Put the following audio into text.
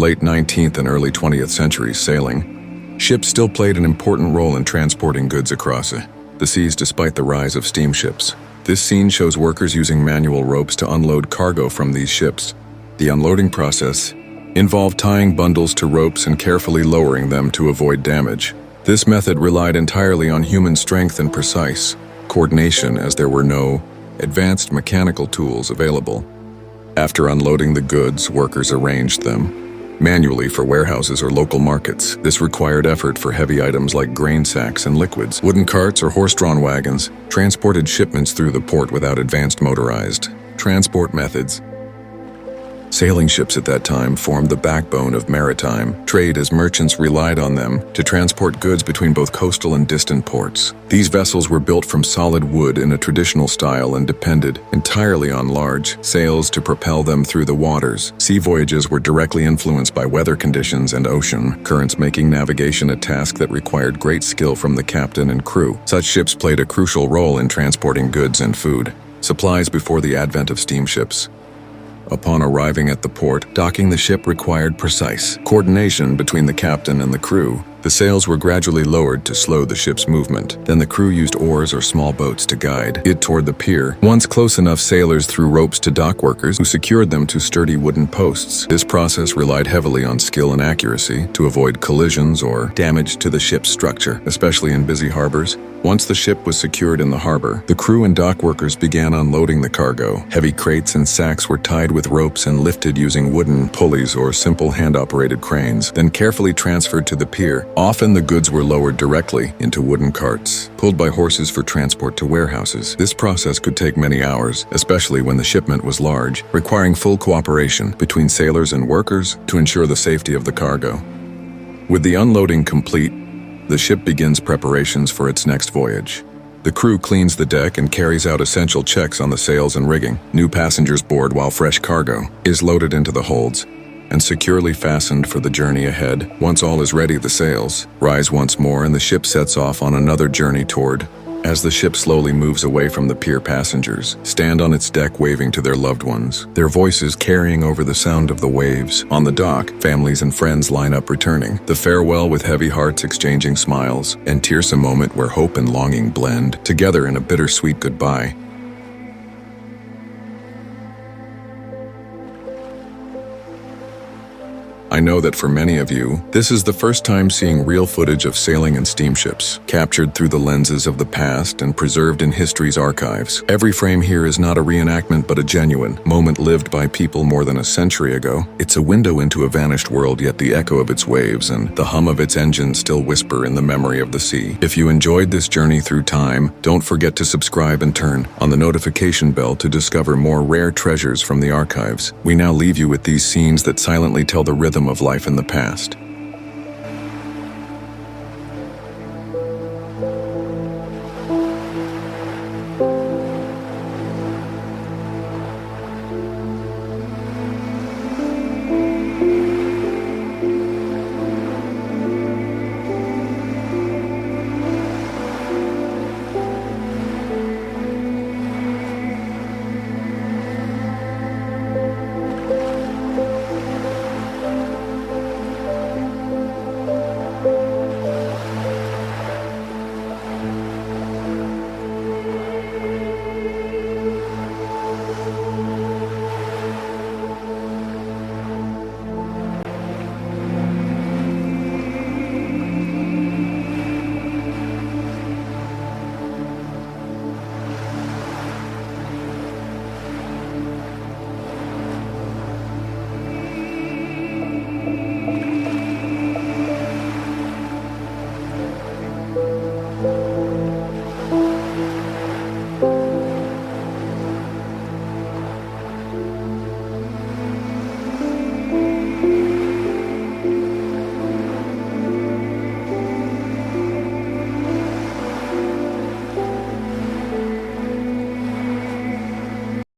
late 19th and early 20th centuries sailing, ships still played an important role in transporting goods across the seas despite the rise of steamships. This scene shows workers using manual ropes to unload cargo from these ships. The unloading process involved tying bundles to ropes and carefully lowering them to avoid damage. This method relied entirely on human strength and precise coordination, as there were no advanced mechanical tools available. After unloading the goods, workers arranged them manually for warehouses or local markets. This required effort for heavy items like grain sacks and liquids. Wooden carts or horse-drawn wagons transported shipments through the port without advanced motorized transport methods. Sailing ships at that time formed the backbone of maritime trade, as merchants relied on them to transport goods between both coastal and distant ports. These vessels were built from solid wood in a traditional style and depended entirely on large sails to propel them through the waters. Sea voyages were directly influenced by weather conditions and ocean currents, making navigation a task that required great skill from the captain and crew. Such ships played a crucial role in transporting goods and food supplies before the advent of steamships. Upon arriving at the port, docking the ship required precise coordination between the captain and the crew. The sails were gradually lowered to slow the ship's movement. Then the crew used oars or small boats to guide it toward the pier. Once close enough, sailors threw ropes to dock workers who secured them to sturdy wooden posts. This process relied heavily on skill and accuracy to avoid collisions or damage to the ship's structure, especially in busy harbors. Once the ship was secured in the harbor, the crew and dock workers began unloading the cargo. Heavy crates and sacks were tied with ropes and lifted using wooden pulleys or simple hand-operated cranes, then carefully transferred to the pier. Often the goods were lowered directly into wooden carts, pulled by horses for transport to warehouses. This process could take many hours, especially when the shipment was large, requiring full cooperation between sailors and workers to ensure the safety of the cargo. With the unloading complete, the ship begins preparations for its next voyage. The crew cleans the deck and carries out essential checks on the sails and rigging. New passengers board while fresh cargo is loaded into the holds and securely fastened for the journey ahead. Once all is ready, the sails rise once more and the ship sets off on another journey toward. As the ship slowly moves away from the pier, passengers stand on its deck waving to their loved ones, their voices carrying over the sound of the waves. On the dock, families and friends line up returning the farewell with heavy hearts exchanging smiles, and tears, a moment where hope and longing blend together in a bittersweet goodbye. I know that for many of you, this is the first time seeing real footage of sailing and steamships, captured through the lenses of the past and preserved in history's archives. Every frame here is not a reenactment but a genuine moment lived by people more than a century ago. It's a window into a vanished world, yet the echo of its waves and the hum of its engines still whisper in the memory of the sea. If you enjoyed this journey through time, don't forget to subscribe and turn on the notification bell to discover more rare treasures from the archives. We now leave you with these scenes that silently tell the rhythm of life in the past.